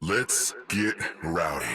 Let's get rowdy.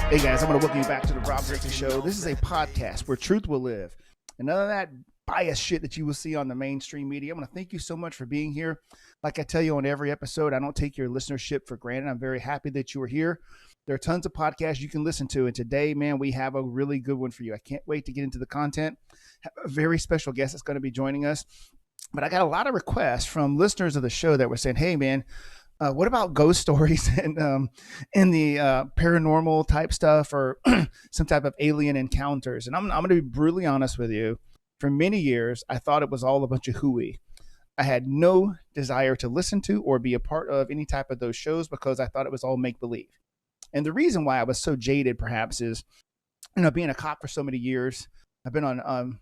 Hey guys, I'm going to welcome you back to the Rob Drinking Show. This is a podcast where truth will live. And none of that bias shit that you will see on the mainstream media. I want to thank you so much for being here. Like I tell you on every episode, I don't take your listenership for granted. I'm very happy that you are here. There are tons of podcasts you can listen to. And today, man, we have a really good one for you. I can't wait to get into the content. Have a very special guest that's going to be joining us. But I got a lot of requests from listeners of the show that were saying, hey, man, what about ghost stories and the paranormal type stuff or some type of alien encounters? And I'm going to be brutally honest with you. For many years, I thought it was all a bunch of hooey. I had no desire to listen to or be a part of any type of those shows because I thought it was all make-believe. And the reason why I was so jaded perhaps is, being a cop for so many years, I've been on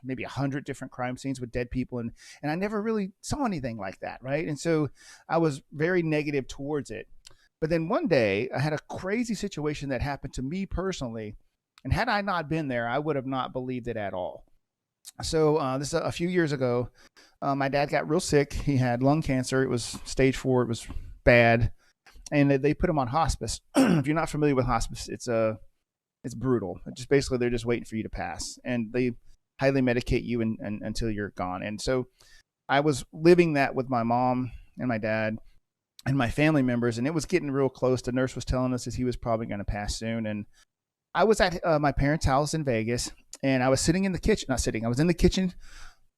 maybe 100 different crime scenes with dead people. And I never really saw anything like that. Right. And so I was very negative towards it. But then one day I had a crazy situation that happened to me personally. And had I not been there, I would have not believed it at all. So this is a few years ago. My dad got real sick. He had lung cancer. It was stage 4. It was bad. And they put him on hospice. If you're not familiar with hospice, it's brutal. Just basically, they're just waiting for you to pass. And they highly medicate you until you're gone. And so I was living that with my mom and my dad and my family members, and it was getting real close. The nurse was telling us that he was probably going to pass soon. And I was at my parents' house in Vegas, and I was sitting in the kitchen. I was in the kitchen.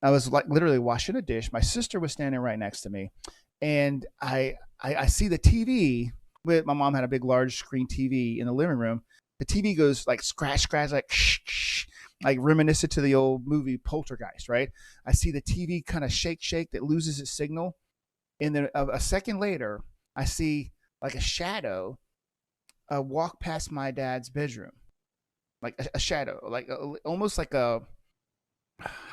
I was like literally washing a dish. My sister was standing right next to me, and I see the TV. My mom had a big, large screen TV in the living room. The TV goes like scratch, like shh, shh, like reminiscent to the old movie Poltergeist, right? I see the TV kind of shake that loses its signal. And then a second later, I see like a shadow walk past my dad's bedroom. Like a shadow, like almost like how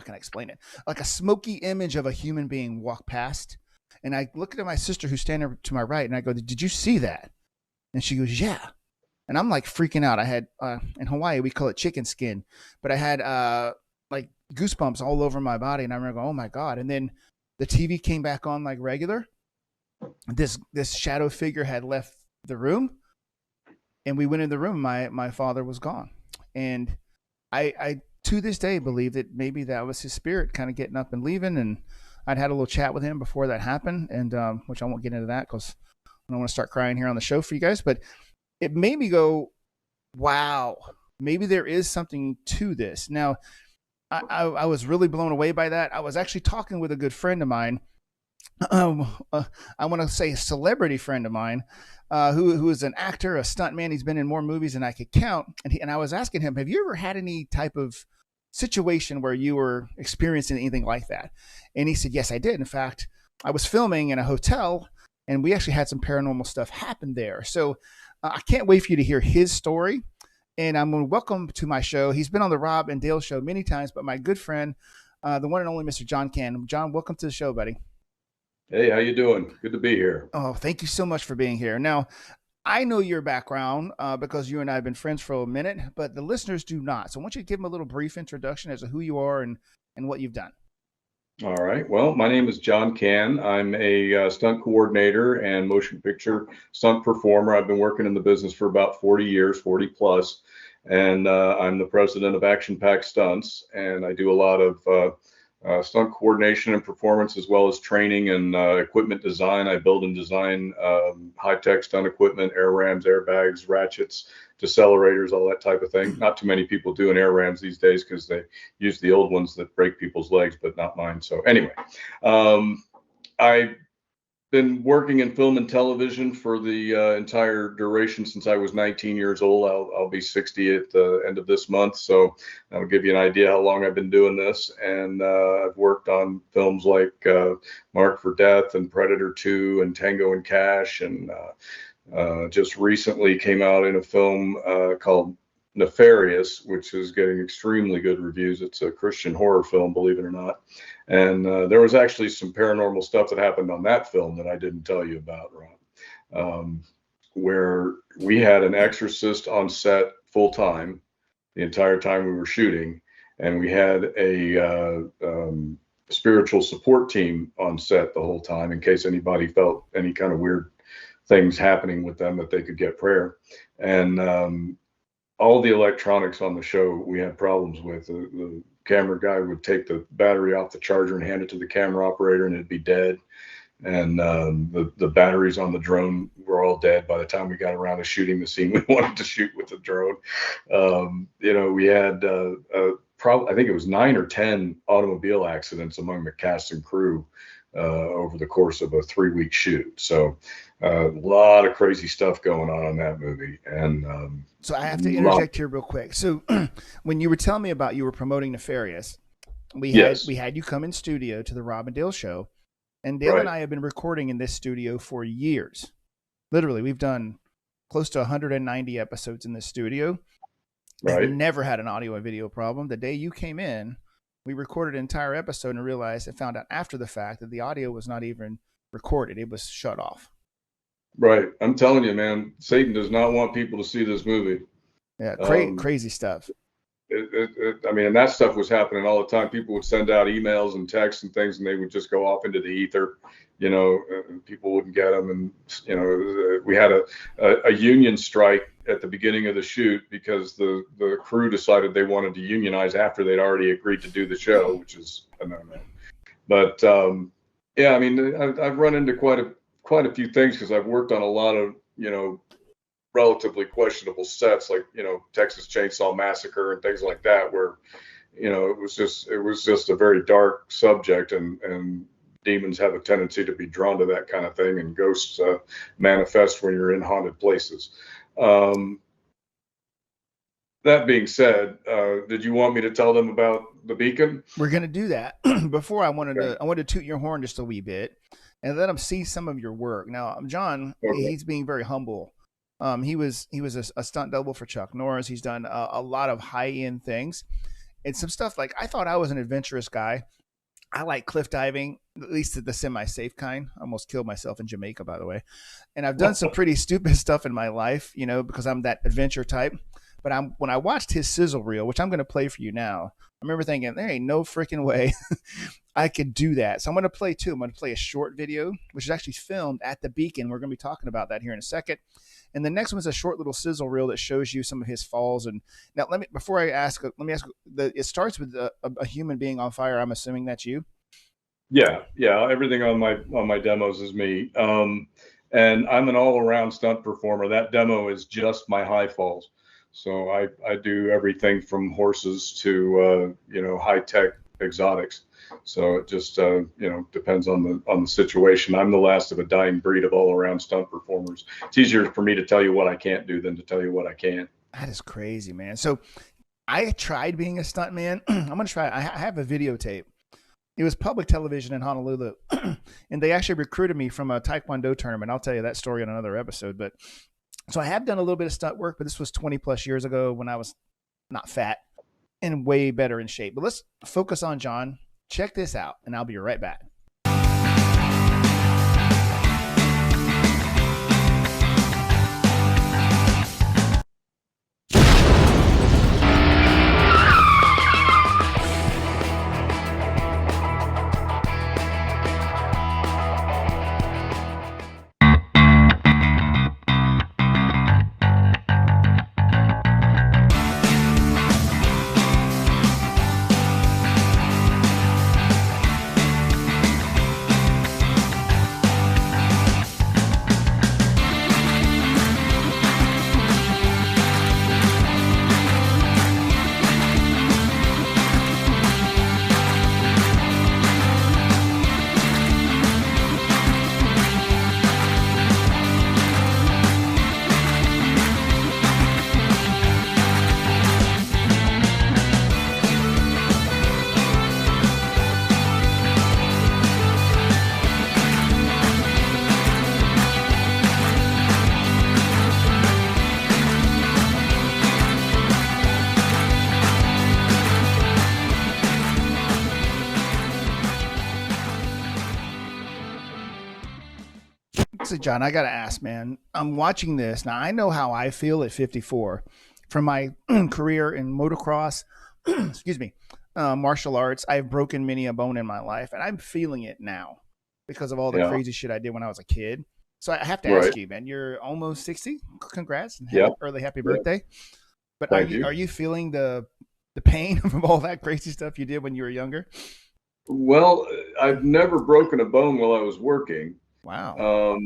can I explain it? Like a smoky image of a human being walk past. And I look at my sister who's standing to my right and I go, did you see that? And she goes, yeah. And I'm like freaking out. I had, in Hawaii, we call it chicken skin, but I had like goosebumps all over my body. And I remember going, oh my God. And then the TV came back on like regular. This shadow figure had left the room, and we went in the room. My father was gone. And I to this day believe that maybe that was his spirit kind of getting up and leaving. And I'd had a little chat with him before that happened, and which I won't get into that because I don't want to start crying here on the show for you guys. But it made me go, wow, maybe there is something to this. Now, I was really blown away by that. I was actually talking with a good friend of mine. I want to say a celebrity friend of mine who is an actor, a stuntman. He's been in more movies than I could count. And I was asking him, have you ever had any type of situation where you were experiencing anything like that? And he said, yes, I did. In fact, I was filming in a hotel, and we actually had some paranormal stuff happen there. So I can't wait for you to hear his story. And I'm going to welcome to my show. He's been on the Rob and Dale show many times, but my good friend, the one and only Mr. John Cann. John, welcome to the show, buddy. Hey, how you doing? Good to be here. Oh, thank you so much for being here. Now, I know your background because you and I have been friends for a minute, but the listeners do not. So I want you to give them a little brief introduction as to who you are and what you've done. All right. Well, my name is John Cann. I'm a stunt coordinator and motion picture stunt performer. I've been working in the business for about 40 years, 40 plus, and I'm the president of Action Pack Stunts, and I do a lot of stunt coordination and performance, as well as training and equipment design. I build and design high-tech stunt equipment, air rams, airbags, ratchets, decelerators, all that type of thing. Not too many people doing air rams these days because they use the old ones that break people's legs, but not mine. So anyway, I've been working in film and television for the entire duration since I was 19 years old. I'll be 60 at the end of this month, so that'll give you an idea how long I've been doing this. And I've worked on films like Marked for Death and Predator 2 and Tango and Cash and just recently came out in a film called Nefarious, which is getting extremely good reviews. It's a Christian horror film, believe it or not. And there was actually some paranormal stuff that happened on that film that I didn't tell you about, Ron, where we had an exorcist on set full time the entire time we were shooting, and we had a spiritual support team on set the whole time in case anybody felt any kind of weird things happening with them that they could get prayer. And all the electronics on the show we had problems with. The camera guy would take the battery off the charger and hand it to the camera operator, and it'd be dead. And the batteries on the drone were all dead by the time we got around to shooting the scene we wanted to shoot with the drone. We had I think it was 9 or 10 automobile accidents among the cast and crew over the course of a 3-week shoot. So a lot of crazy stuff going on that movie. And so I have to interject here real quick. So when you were telling me about you were promoting Nefarious, we had you come in studio to the Rob and Dale show, and Dale and I have been recording in this studio for years. Literally, we've done close to 190 episodes in this studio. Right. And never had an audio and video problem. The day you came in, we recorded an entire episode and realized and found out after the fact that the audio was not even recorded. It was shut off. Right. I'm telling you, man, Satan does not want people to see this movie. Yeah, crazy stuff. I mean, and that stuff was happening all the time. People would send out emails and texts and things, and they would just go off into the ether. People wouldn't get them. And, we had a union strike at the beginning of the shoot because the crew decided they wanted to unionize after they'd already agreed to do the show, which is a no-no. But, I mean, I've run into quite a few things because I've worked on a lot of, relatively questionable sets like, Texas Chainsaw Massacre and things like that, where, it was just a very dark subject, and demons have a tendency to be drawn to that kind of thing, and ghosts manifest when you're in haunted places. That being said, did you want me to tell them about the Beacon? We're going to do that. Before I wanted to toot your horn just a wee bit and let them see some of your work. Now, John, he's being very humble. He was a stunt double for Chuck Norris. He's done a lot of high-end things and some stuff like, I thought I was an adventurous guy. I like cliff diving, at least the semi-safe kind. I almost killed myself in Jamaica, by the way. And I've done some pretty stupid stuff in my life, because I'm that adventure type. But when I watched his sizzle reel, which I'm going to play for you now, I remember thinking, there ain't no freaking way I could do that. So I'm going to play two. I'm going to play a short video, which is actually filmed at the Beacon. We're going to be talking about that here in a second. And the next one's a short little sizzle reel that shows you some of his falls. And now, let me ask. It starts with a human being on fire. I'm assuming that's you. Yeah. Everything on my demos is me. And I'm an all-around stunt performer. That demo is just my high falls. So I do everything from horses to high-tech exotics. So it just depends on the situation. I'm the last of a dying breed of all-around stunt performers. It's easier for me to tell you what I can't do than to tell you what I can. That is crazy, man. So I tried being a stuntman. I'm gonna try. I have a videotape. It was public television in Honolulu, and they actually recruited me from a Taekwondo tournament. I'll tell you that story on another episode. But so I have done a little bit of stunt work, but this was 20 plus years ago when I was not fat and way better in shape. But let's focus on John. Check this out, and I'll be right back. honestly, John, I got to ask, man, I'm watching this. Now, I know how I feel at 54 from my career in motocross, excuse me, martial arts. I've broken many a bone in my life, and I'm feeling it now because of all the Yeah. crazy shit I did when I was a kid. So I have to Right. ask you, man, you're almost 60. Congrats and Yeah. early happy Yeah. birthday. But Thank you. are you feeling the pain from all that crazy stuff you did when you were younger? Well, I've never broken a bone while I was working. Wow.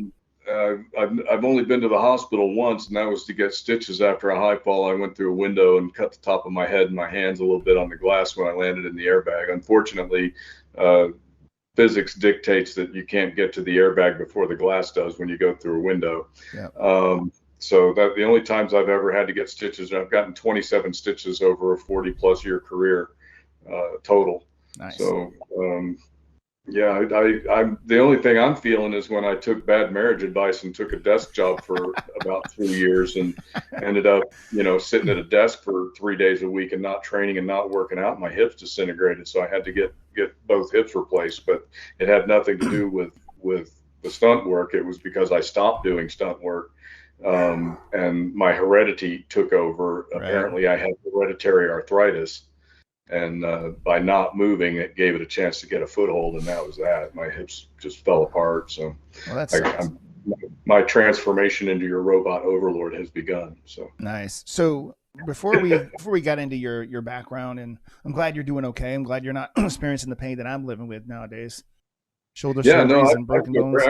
I've only been to the hospital once, and that was to get stitches after a high fall. I went through a window and cut the top of my head and my hands a little bit on the glass when I landed in the airbag. Unfortunately, physics dictates that you can't get to the airbag before the glass does when you go through a window. Yeah. So that the only times I've ever had to get stitches, and I've gotten 27 stitches over a 40+ year career total. Nice. So yeah, I'm the only thing I'm feeling is when I took bad marriage advice and took a desk job for about 3 years and ended up, sitting at a desk for 3 days a week and not training and not working out. My hips disintegrated, so I had to get both hips replaced. But it had nothing to do with the stunt work. It was because I stopped doing stunt work, and my heredity took over. Right. Apparently, I had hereditary arthritis. And by not moving, it gave it a chance to get a foothold, and that was that. My hips just fell apart. So Well, that's my transformation into your robot overlord has begun. So nice. So before we got into your background, and I'm glad you're doing okay. I'm glad you're not experiencing the pain that I'm living with nowadays. Shoulder surgeries and broken bones.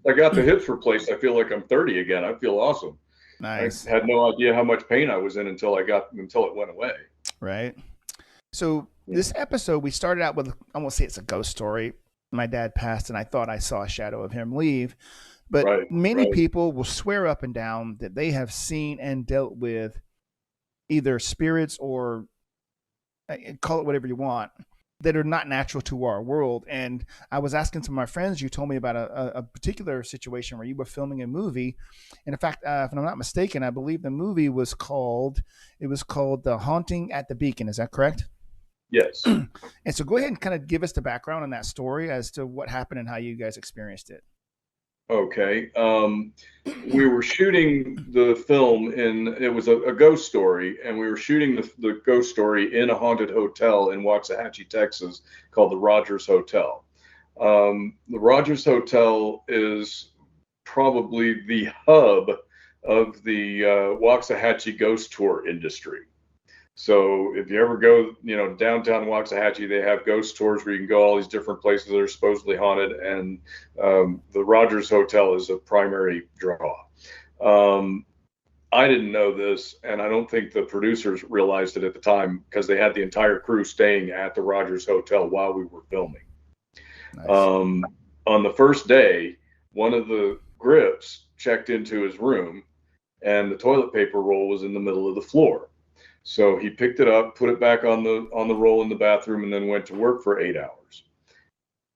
I got the hips replaced. I feel like I'm 30 again. I feel awesome. Nice. I had no idea how much pain I was in until it went away. Right. So this episode, we started out with, I won't say it's a ghost story. My dad passed, and I thought I saw a shadow of him leave. But many people will swear up and down that they have seen and dealt with either spirits or call it whatever you want that are not natural to our world. And I was asking some of my friends, you told me about a particular situation where you were filming a movie. And in fact, if I'm not mistaken, I believe the movie was called The Haunting at the Beacon. Is that correct? Yes. And so go ahead and kind of give us the background on that story as to what happened and how you guys experienced it. Okay. We were shooting the film it was a ghost story, and we were shooting the ghost story in a haunted hotel in Waxahachie, Texas, called the Rogers Hotel. The Rogers Hotel is probably the hub of the Waxahachie ghost tour industry. So if you ever go, downtown Waxahachie, they have ghost tours where you can go all these different places that are supposedly haunted, and the Rogers Hotel is a primary draw. I didn't know this, and I don't think the producers realized it at the time because they had the entire crew staying at the Rogers Hotel while we were filming. Nice. On the first day, one of the grips checked into his room, and the toilet paper roll was in the middle of the floor. So he picked it up, put it back on the roll in the bathroom, and then went to work for 8 hours.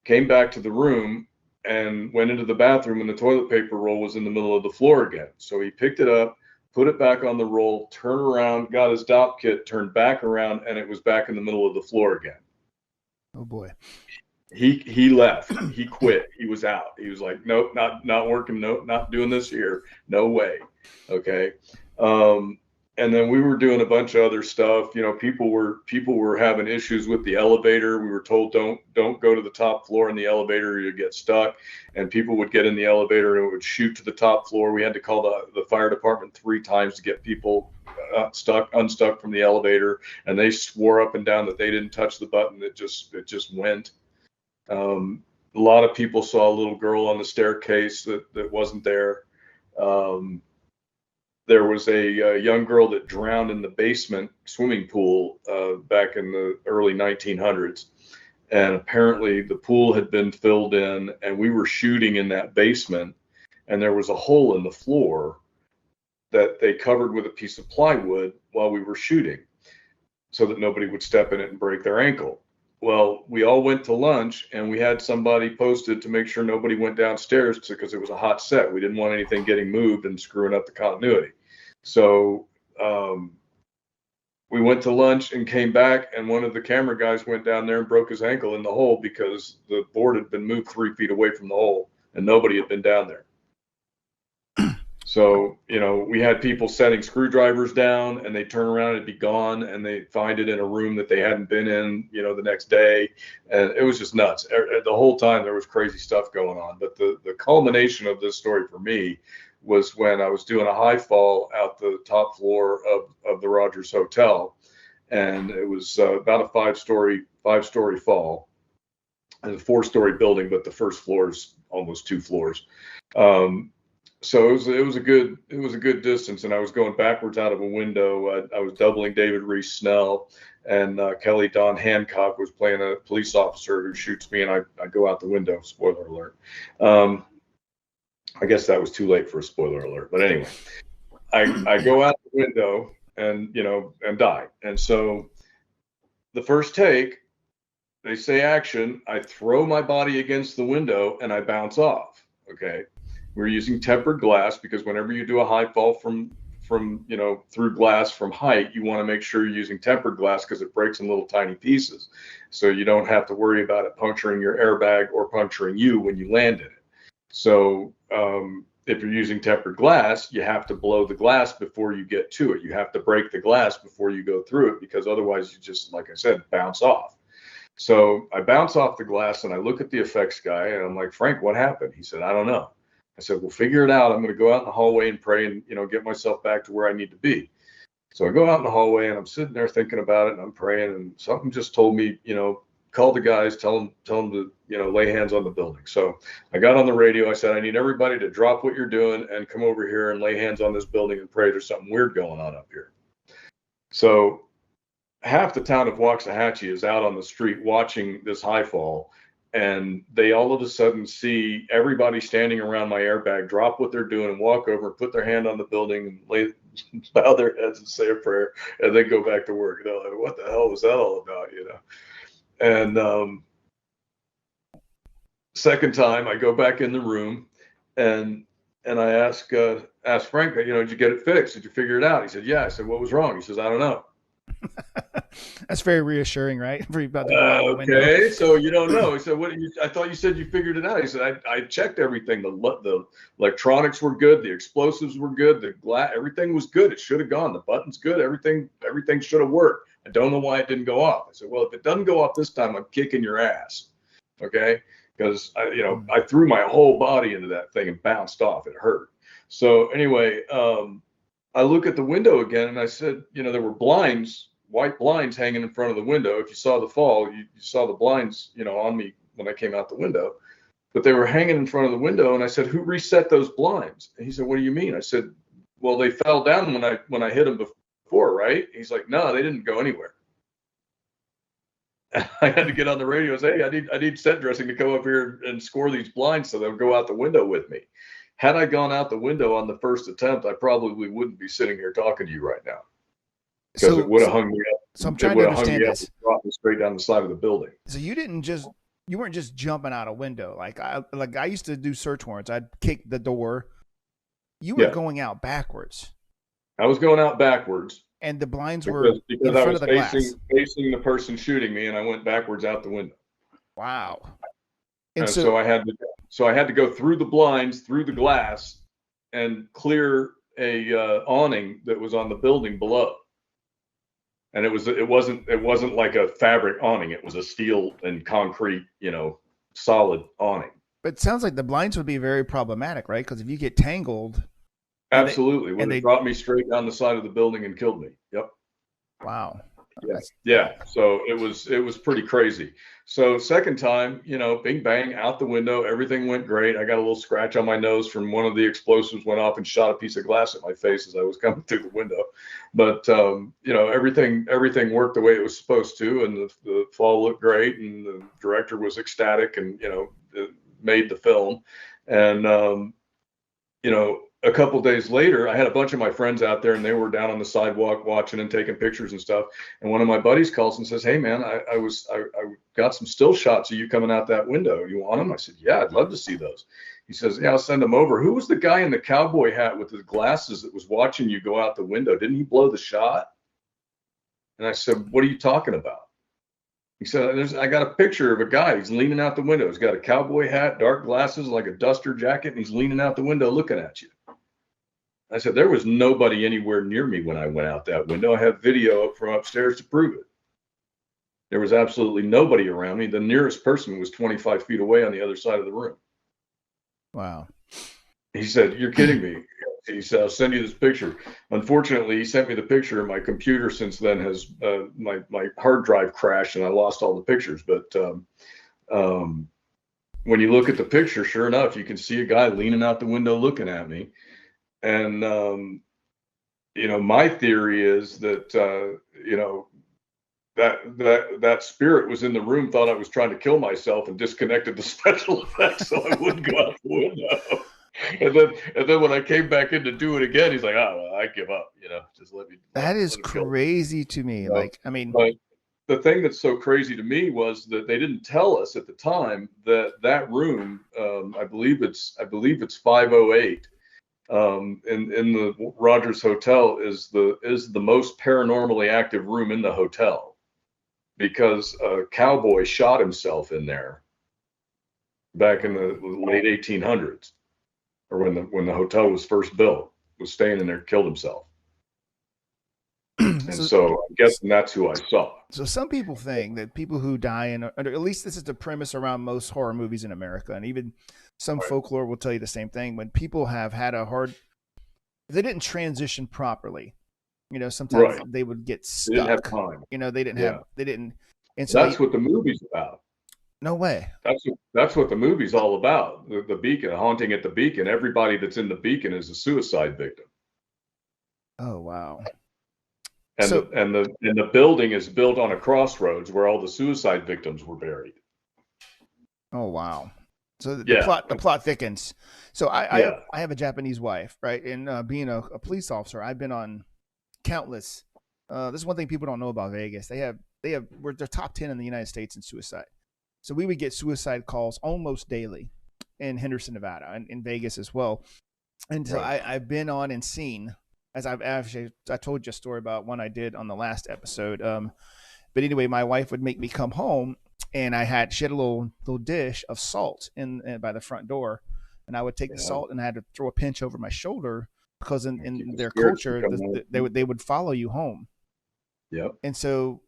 Came back to the room and went into the bathroom, and the toilet paper roll was in the middle of the floor again. So he picked it up, put it back on the roll, turned around, got his DOP kit, turned back around, and it was back in the middle of the floor again. Oh boy. He left. He quit. He was out. He was like, nope, not working. Nope, not doing this here. No way. Okay. And then we were doing a bunch of other stuff. People were having issues with the elevator. We were told don't go to the top floor in the elevator, you get stuck. And people would get in the elevator and it would shoot to the top floor. We had to call the fire department 3 times to get people unstuck from the elevator. And they swore up and down that they didn't touch the button. It just went. A lot of people saw a little girl on the staircase that wasn't there. There was a young girl that drowned in the basement swimming pool back in the early 1900s. And apparently the pool had been filled in, and we were shooting in that basement, and there was a hole in the floor that they covered with a piece of plywood while we were shooting so that nobody would step in it and break their ankle. Well, we all went to lunch, and we had somebody posted to make sure nobody went downstairs because it was a hot set. We didn't want anything getting moved and screwing up the continuity. So we went to lunch and came back, and one of the camera guys went down there and broke his ankle in the hole because the board had been moved 3 feet away from the hole, and nobody had been down there. So, we had people setting screwdrivers down, and they turn around, it'd be gone, and they find it in a room that they hadn't been in, the next day. And it was just nuts. The whole time there was crazy stuff going on. But the culmination of this story for me was when I was doing a high fall out the top floor of the Rogers Hotel. And it was about a five-story fall. And a 4-story building, but the first floor is almost 2 floors. So it was a good distance, and I was going backwards out of a window. I was doubling David Reese Snell, and Kelly Dawn Hancock was playing a police officer who shoots me, and I go out the window. Spoiler alert. I guess that was too late for a spoiler alert, but anyway, I go out the window and die. And so the first take, they say action. I throw my body against the window and I bounce off. Okay. We're using tempered glass because whenever you do a high fall from through glass from height, you want to make sure you're using tempered glass because it breaks in little tiny pieces. So you don't have to worry about it puncturing your airbag or puncturing you when you land in it. So if you're using tempered glass, you have to blow the glass before you get to it. You have to break the glass before you go through it because otherwise you just, like I said, bounce off. So I bounce off the glass and I look at the effects guy and I'm like, Frank, what happened? He said, I don't know. I said, well, figure it out. I'm going to go out in the hallway and pray and, get myself back to where I need to be. So I go out in the hallway and I'm sitting there thinking about it and I'm praying and something just told me, call the guys, tell them to, lay hands on the building. So I got on the radio. I said, I need everybody to drop what you're doing and come over here and lay hands on this building and pray. There's something weird going on up here. So half the town of Waxahachie is out on the street watching this high fall. And they all of a sudden see everybody standing around my airbag drop what they're doing and walk over, put their hand on the building and bow their heads and say a prayer and then go back to work. Like, what the hell was that all about, And second time I go back in the room and I ask Frank, did you get it fixed? Did you figure it out? He said, yeah. I said, what was wrong? He says, I don't know. That's very reassuring, right? For you about to go out the window. Okay, so you don't know. He said, I thought you said you figured it out. He said, I checked everything. The electronics were good. The explosives were good. The glass, everything was good. It should have gone. The button's good. Everything should have worked. I don't know why it didn't go off. I said, well, if it doesn't go off this time, I'm kicking your ass. Okay, because I threw my whole body into that thing and bounced off. It hurt. So anyway, I look at the window again and I said, there were blinds, white blinds hanging in front of the window. If you saw the fall, you saw the blinds, on me when I came out the window, but they were hanging in front of the window. And I said, who reset those blinds? And he said, what do you mean? I said, well, they fell down when I hit them before, right? He's like, no, they didn't go anywhere. I had to get on the radio and say, hey, I need set dressing to come up here and score these blinds so they'll go out the window with me. Had I gone out the window on the first attempt, I probably wouldn't be sitting here talking to you right now. Because it would have hung me up. So I'm trying to understand this. Brought me straight down the side of the building. So you weren't just jumping out a window. Like I used to do search warrants. I'd kick the door. You were going out backwards. I was going out backwards. And the blinds were in front of the glass. Facing the person shooting me, and I went backwards out the window. Wow. And so I had to go through the blinds, through the glass, and clear a awning that was on the building below. And it wasn't like a fabric awning. It was a steel and concrete, solid awning. But it sounds like the blinds would be very problematic, right? Because if you get tangled. Absolutely. They brought me straight down the side of the building and killed me. Yep. Wow. Yeah. So it was pretty crazy. So second time, bing bang out the window, everything went great. I got a little scratch on my nose from one of the explosives went off and shot a piece of glass at my face as I was coming through the window. But everything worked the way it was supposed to, and the fall looked great, and the director was ecstatic, and made the film, and a couple of days later, I had a bunch of my friends out there, and they were down on the sidewalk watching and taking pictures and stuff. And one of my buddies calls and says, "Hey man, I got some still shots of you coming out that window. You want them?" I said, "Yeah, I'd love to see those." He says, "Yeah, I'll send them over." Who was the guy in the cowboy hat with his glasses that was watching you go out the window? Didn't he blow the shot? And I said, "What are you talking about?" He said, I got a picture of a guy. He's leaning out the window. He's got a cowboy hat, dark glasses, like a duster jacket, and he's leaning out the window looking at you. I said, there was nobody anywhere near me when I went out that window. I have video up from upstairs to prove it. There was absolutely nobody around me. The nearest person was 25 feet away on the other side of the room. Wow. He said, you're kidding me. He said, I'll send you this picture. Unfortunately, he sent me the picture, and my computer since then has my hard drive crashed, and I lost all the pictures. But when you look at the picture, sure enough, you can see a guy leaning out the window looking at me. And my theory is that that spirit was in the room, thought I was trying to kill myself, and disconnected the special effects so I wouldn't go out the window. And then when I came back in to do it again, he's like, "Oh, well, I give up. Just let me." That is crazy to me. Like, I mean, but the thing that's so crazy to me was that they didn't tell us at the time that room. I believe it's 508. In the Rogers Hotel is the most paranormally active room in the hotel, because a cowboy shot himself in there back in the late 1800s. Or when the hotel was first built, was staying in there, killed himself. And so I'm guessing that's who I saw. So some people think that people who die or at least this is the premise around most horror movies in America, and even some folklore will tell you the same thing. When people have had if they didn't transition properly, sometimes they would get stuck. They didn't have time. They didn't. And so that's what the movie's about. No way. That's what the movie's all about. The beacon, haunting at the beacon. Everybody that's in the beacon is a suicide victim. Oh wow! And the building is built on a crossroads where all the suicide victims were buried. Oh wow! So the plot thickens. So I have a Japanese wife, right? And being a police officer, I've been on countless. This is one thing people don't know about Vegas. They're top 10 in the United States in suicide. So we would get suicide calls almost daily in Henderson, Nevada, and in Vegas as well. And so I've been on and seen, as I told you a story about one I did on the last episode. But anyway, my wife would make me come home, and she had a little dish of salt in by the front door, and I would take the salt, and I had to throw a pinch over my shoulder because in their culture they would follow you home. Yep. And so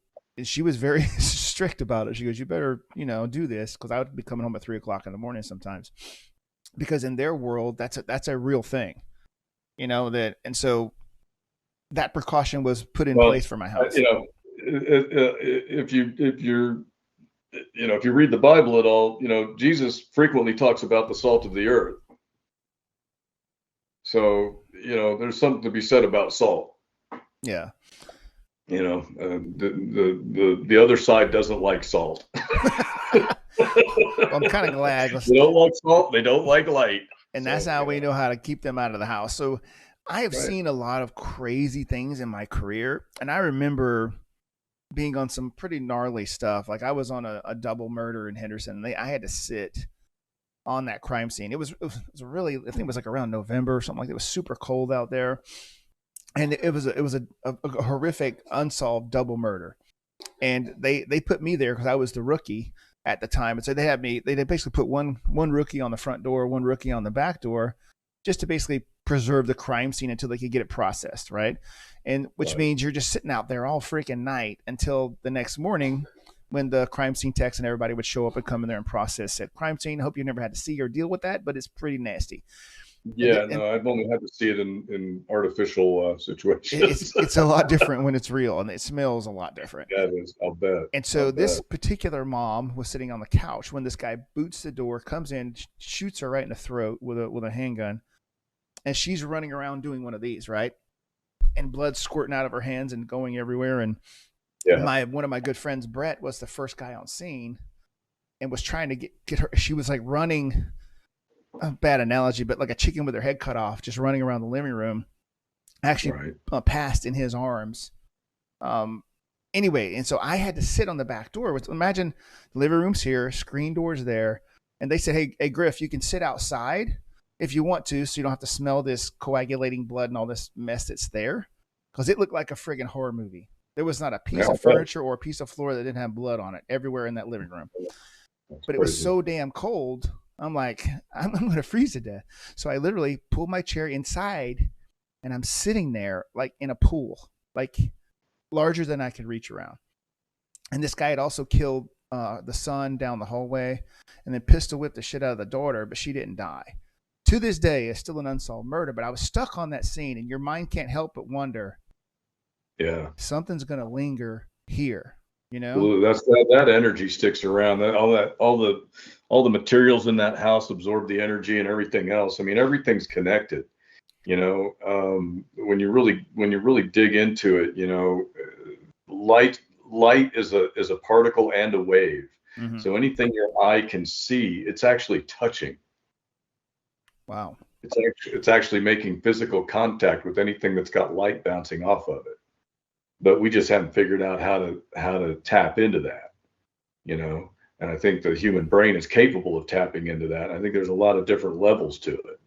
she was very strict about it. She goes, "You better, do this," because I would be coming home at 3:00 in the morning sometimes, because in their world, that's a real thing, and so that precaution was put in place for my house. If you read the Bible at all, Jesus frequently talks about the salt of the earth. So, there's something to be said about salt. Yeah. The other side doesn't like salt. Well, I'm kind of glad. They don't like salt. They don't like light. And that's how we know how to keep them out of the house. So I have seen a lot of crazy things in my career. And I remember being on some pretty gnarly stuff. Like I was on a double murder in Henderson. I had to sit on that crime scene. It was really, I think it was like around November or something like that. It was super cold out there. And it was a horrific unsolved double murder, and they put me there because I was the rookie at the time, and so they basically put one rookie on the front door, one rookie on the back door, just to basically preserve the crime scene until they could get it processed, right? And which means you're just sitting out there all freaking night until the next morning when the crime scene techs and everybody would show up and come in there and process it. Crime scene. I hope you never had to see or deal with that, but it's pretty nasty. Yeah, I've only had to see it in artificial situations. It's a lot different when it's real, and it smells a lot different. Yeah, it is. I'll bet. And so this particular mom was sitting on the couch when this guy boots the door, comes in, shoots her right in the throat with a handgun, and she's running around doing one of these, right? And blood squirting out of her hands and going everywhere. And one of my good friends, Brett, was the first guy on scene and was trying to get her. She was like running. A bad analogy, but like a chicken with her head cut off, just running around the living room, actually passed in his arms. Anyway, and so I had to sit on the back door. Imagine the living room's here, screen door's there, and they said, hey, Griff, you can sit outside if you want to, so you don't have to smell this coagulating blood and all this mess that's there, because it looked like a friggin' horror movie. There was not a piece Yeah, of furniture or a piece of floor that didn't have blood on it everywhere in that living room. that's But it was crazy. so damn cold. I'm like, I'm going to freeze to death. So I literally pulled my chair inside and I'm sitting there like in a pool, like larger than I could reach around. And this guy had also killed the son down the hallway and then pistol whipped the shit out of the daughter, but she didn't die. To this day, it's still an unsolved murder, but I was stuck on that scene, and your mind can't help but wonder, Yeah. something's going to linger here, you know? Well, that energy sticks around. All the materials in that house absorb the energy and everything else. I mean, everything's connected. When you really dig into it, light is a particle and a wave. Mm-hmm. So anything your eye can see, it's actually touching. Wow. It's actually making physical contact with anything that's got light bouncing off of it. But we just haven't figured out how to tap into that, And I think the human brain is capable of tapping into that. I think there's a lot of different levels to it.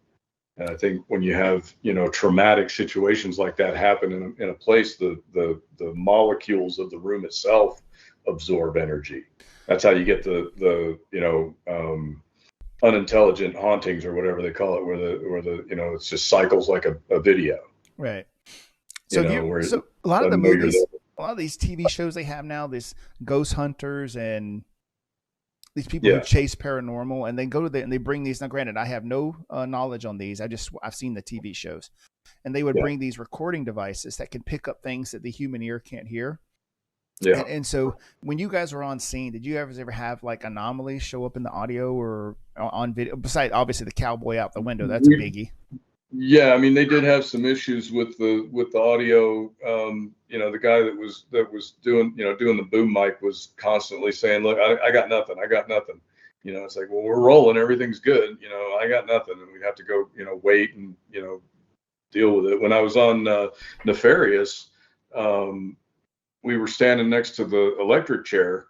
And I think when you have, traumatic situations like that happen in a place, the molecules of the room itself absorb energy. That's how you get the unintelligent hauntings or whatever they call it, where the it's just cycles like a video. Right. So Where so a lot of the doesn't know you're movies, there. a lot of these TV shows they have now, this ghost hunters and these people who Yeah, chase paranormal, and they go to and they bring these. Now, granted, I have no knowledge on these. I've seen the TV shows, and they would yeah, bring these recording devices that can pick up things that the human ear can't hear. yeah. And so, when you guys were on scene, did you ever have like anomalies show up in the audio or on video? Besides, obviously, the cowboy out the window, that's a We, biggie. Yeah, I mean, they did have some issues with the audio. The guy that was doing the boom mic was constantly saying, "Look, I got nothing. I got nothing." It's like, well, we're rolling, everything's good. I got nothing, and we have to go, wait and deal with it. When I was on Nefarious, we were standing next to the electric chair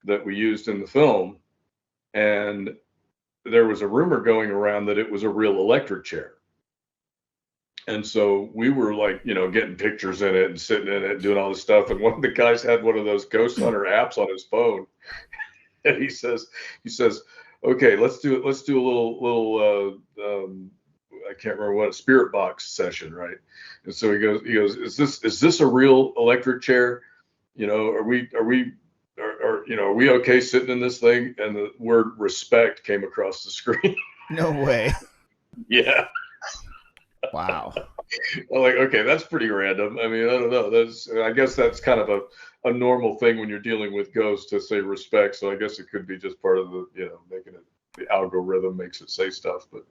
that we used in the film, and there was a rumor going around that it was a real electric chair. And so we were like, getting pictures in it and sitting in it, doing all this stuff. And one of the guys had one of those Ghost Hunter apps on his phone, and he says, okay, let's do it. Let's do a little. I can't remember what, a spirit box session, right? And so he goes, is this a real electric chair? Are we are we okay sitting in this thing? And the word respect came across the screen. No way. Yeah. Wow. I'm like, okay, that's pretty random. I mean, I don't know. I guess that's kind of a normal thing when you're dealing with ghosts to say respect. So I guess it could be just part of the, making it, the algorithm makes it say stuff. But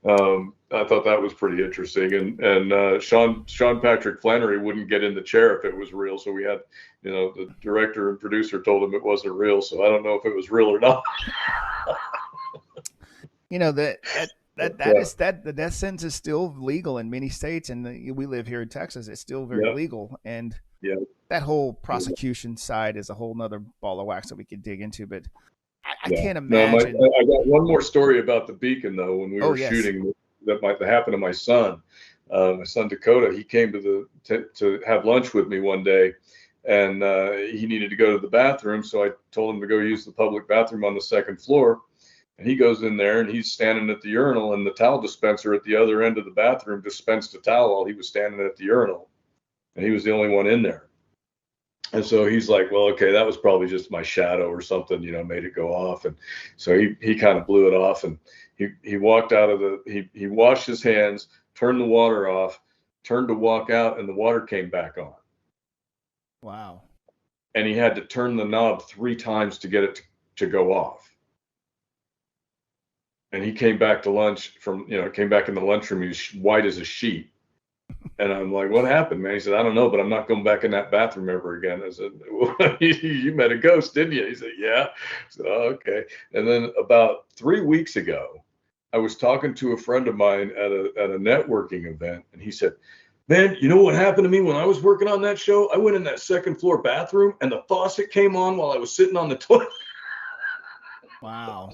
I thought that was pretty interesting. And Sean Patrick Flannery wouldn't get in the chair if it was real. So we had, the director and producer told him it wasn't real. So I don't know if it was real or not. The death sentence is still legal in many states, and we live here in Texas. It's still very legal, and that whole prosecution side is a whole nother ball of wax that we could dig into. But I can't imagine. No, I got one more story about the beacon though. When we were yes. shooting, that happened to my son. My son Dakota. He came to have lunch with me one day, and he needed to go to the bathroom. So I told him to go use the public bathroom on the second floor. And he goes in there and he's standing at the urinal, and the towel dispenser at the other end of the bathroom dispensed a towel while he was standing at the urinal. And he was the only one in there. And so he's like, well, okay, that was probably just my shadow or something, made it go off. And so he kind of blew it off, and he walked out of he washed his hands, turned the water off, turned to walk out, and the water came back on. Wow. And he had to turn the knob 3 times to get it to go off. And he came back to lunch came back in the lunchroom. He was white as a sheet. And I'm like, what happened, man? He said, I don't know, but I'm not going back in that bathroom ever again. I said, well, you met a ghost, didn't you? He said, yeah. I said, oh, okay. And then about 3 weeks ago, I was talking to a friend of mine at a networking event. And he said, man, you know what happened to me when I was working on that show? I went in that second floor bathroom and the faucet came on while I was sitting on the toilet. Wow.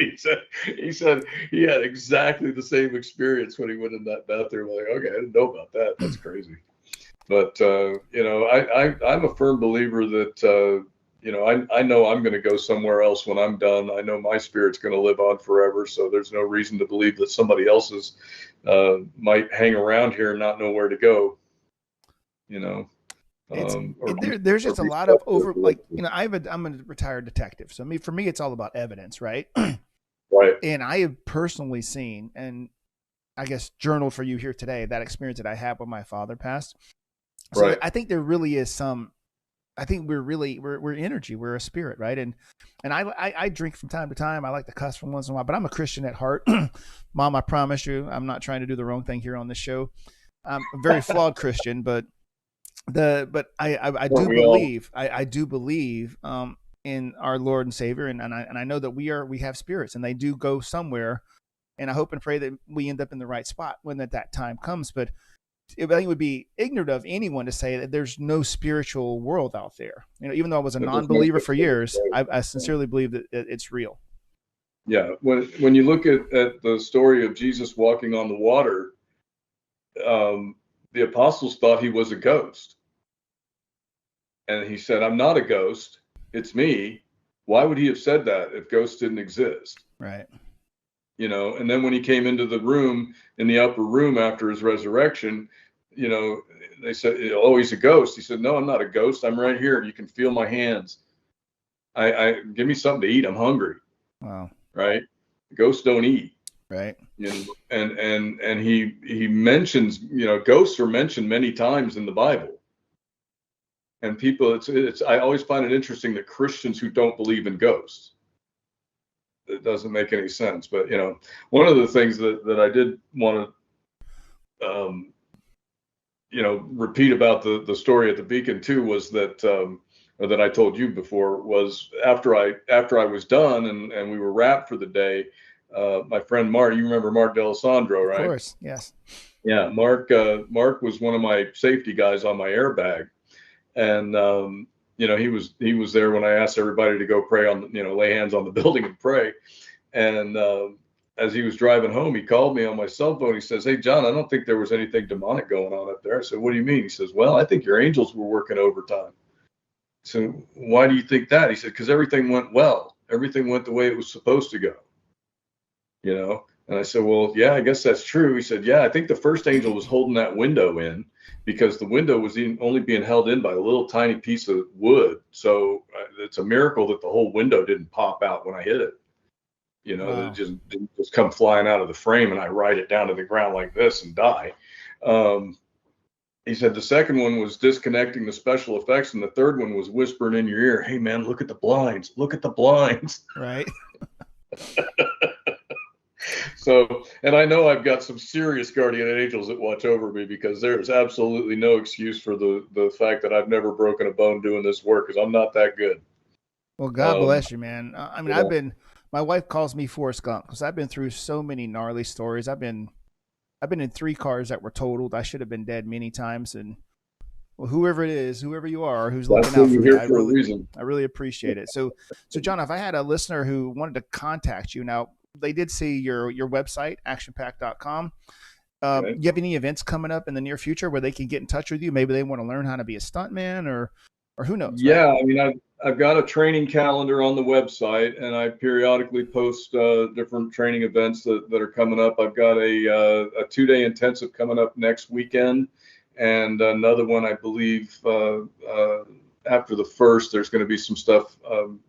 He said he had exactly the same experience when he went in that bathroom. I'm like, okay, I didn't know about that. That's crazy. But I'm a firm believer that I know I'm going to go somewhere else when I'm done. I know my spirit's going to live on forever, so there's no reason to believe that somebody else's might hang around here and not know where to go. There's just a lot of I'm a retired detective, so for me it's all about evidence, right? Right. And I have personally seen, and I guess journaled for you here today, that experience that I had when my father passed. So right. I think there really is I think we're energy, we're a spirit, right? And I drink from time to time. I like to cuss from once in a while, but I'm a Christian at heart. Mom, I promise you, I'm not trying to do the wrong thing here on this show. I'm a very flawed Christian, but I do believe in our Lord and Savior, and I know that we have spirits, and they do go somewhere, and I hope and pray that we end up in the right spot when that time comes. But I think it would be ignorant of anyone to say that there's no spiritual world out there. Even though I was a non-believer for years, I sincerely believe that it's real. Yeah, when you look at the story of Jesus walking on the water, the apostles thought he was a ghost. And he said, I'm not a ghost, it's me. Why would he have said that if ghosts didn't exist? Right. And then when he came into the room, in the upper room after his resurrection, they said, oh, he's a ghost. He said, no, I'm not a ghost. I'm right here. You can feel my hands. I give me something to eat. I'm hungry. Wow. Right. Ghosts don't eat. Right. And he mentions, ghosts are mentioned many times in the Bible. And people, I always find it interesting that Christians who don't believe in ghosts, it doesn't make any sense. But, one of the things that I did want to, repeat about the story at the Beacon too, was that, or that I told you before, was after I was done and we were wrapped for the day, my friend Mark, you remember Mark D'Alessandro, right? Of course, yes. Yeah, Mark was one of my safety guys on my airbag. And, he was there when I asked everybody to go pray on, lay hands on the building and pray. And as he was driving home, he called me on my cell phone. He says, hey, John, I don't think there was anything demonic going on up there. I said, what do you mean? He says, well, I think your angels were working overtime. So why do you think that? He said, because everything went well. Everything went the way it was supposed to go. And I said, well, yeah, I guess that's true. He said, yeah, I think the first angel was holding that window in because the window was only being held in by a little tiny piece of wood. So it's a miracle that the whole window didn't pop out when I hit it. Wow. It didn't just come flying out of the frame and I ride it down to the ground like this and die. He said the second one was disconnecting the special effects, and the third one was whispering in your ear, hey, man, look at the blinds. Look at the blinds. Right. So, and I know I've got some serious guardian angels that watch over me because there's absolutely no excuse for the fact that I've never broken a bone doing this work because I'm not that good. Well, God bless you, man. I mean, my wife calls me Forrest Gump because I've been through so many gnarly stories. I've been in 3 cars that were totaled. I should have been dead many times. And well, whoever it is, whoever you are, who's looking out for me, I really appreciate it. So John, if I had a listener who wanted to contact you now, they did see your website, actionpack.com. Okay. You have any events coming up in the near future where they can get in touch with you? Maybe they want to learn how to be a stuntman or who knows? Yeah. Right? I mean, I've got a training calendar on the website and I periodically post different training events that are coming up. I've got a 2-day intensive coming up next weekend and another one, I believe, after the 1st, there's going to be some stuff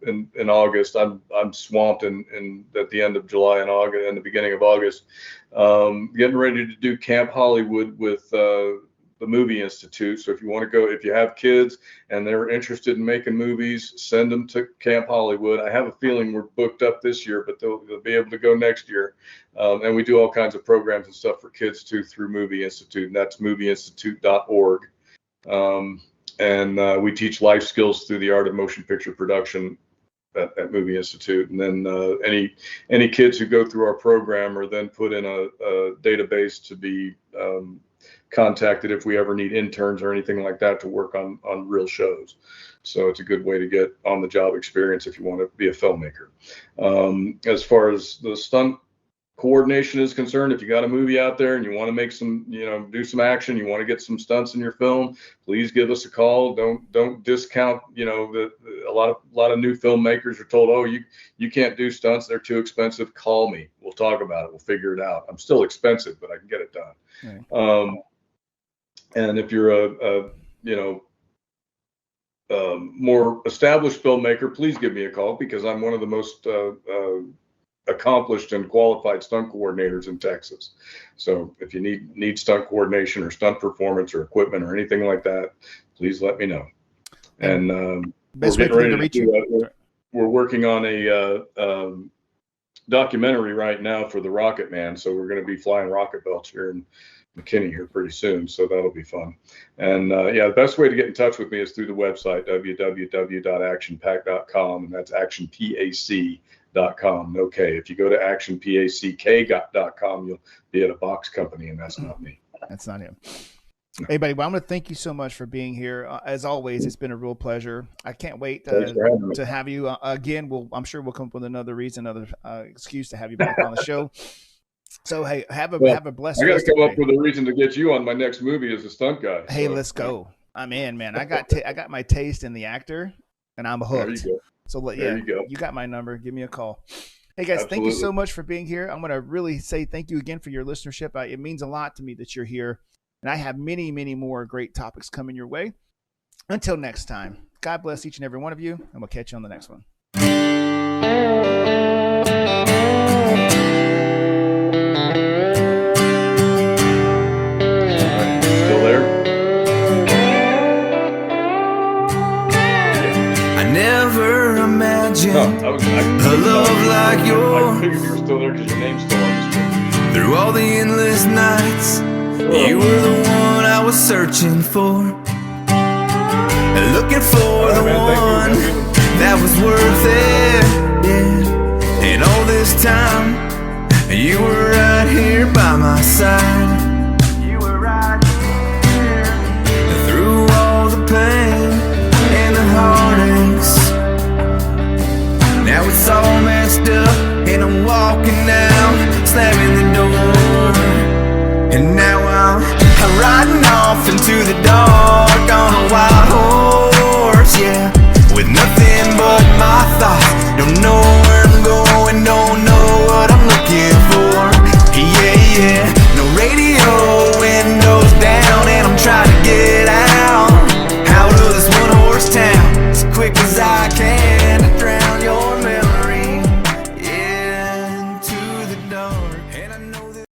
in August. I'm swamped in at the end of July and August and the beginning of August, getting ready to do Camp Hollywood with the Movie Institute. So if you want to go, if you have kids and they're interested in making movies, send them to Camp Hollywood. I have a feeling we're booked up this year, but they'll be able to go next year. And we do all kinds of programs and stuff for kids too through Movie Institute, and that's movieinstitute.org. And we teach life skills through the art of motion picture production at Movie Institute. And then any kids who go through our program are then put in a database to be contacted if we ever need interns or anything like that to work on real shows. So it's a good way to get on the job experience if you want to be a filmmaker. As far as the stunt coordination is concerned, if you got a movie out there and you want to make some, do some action, you want to get some stunts in your film, please give us a call. Don't discount, a lot of new filmmakers are told, oh, you can't do stunts, they're too expensive. Call me. We'll talk about it. We'll figure it out. I'm still expensive, but I can get it done. Right. And if you're a more established filmmaker, please give me a call, because I'm one of the most accomplished and qualified stunt coordinators in Texas. So if you need stunt coordination or stunt performance or equipment or anything like that, please let me know. And best way to reach you. We're working on a documentary right now for the Rocket Man. So we're going to be flying rocket belts here in McKinney here pretty soon. So that'll be fun. And the best way to get in touch with me is through the website, www.actionpack.com, and that's actionpac.com. Okay, if you go to actionpack.com, you'll be at a box company, and that's not me. That's not him. Hey, buddy, well, I'm going to thank you so much for being here. As always, it's been a real pleasure. I can't wait to have you again. I'm sure we'll come up with another excuse to have you back on the show. So, hey, have a blessed. I got to come up with a reason to get you on my next movie as a stunt guy. Hey, let's go. I'm in, man. I got my taste in the actor, and I'm hooked. There you go. So you got my number. Give me a call. Hey guys, Thank you so much for being here. I'm going to really say thank you again for your listenership. It means a lot to me that you're here, and I have many, many more great topics coming your way. Until next time, God bless each and every one of you, and we'll catch you on the next one. Still there? Never imagined a love like yours. I figured you were still there because your name's still on the screen. Through all the endless nights, you were the one I was searching for, looking for the one that was worth it. Yeah. And all this time, you were right here by my side. You were right here. Through all the pain and the heartaches, now it's all messed up, and I'm walking out, slamming the door. And now I'm riding off into the dark.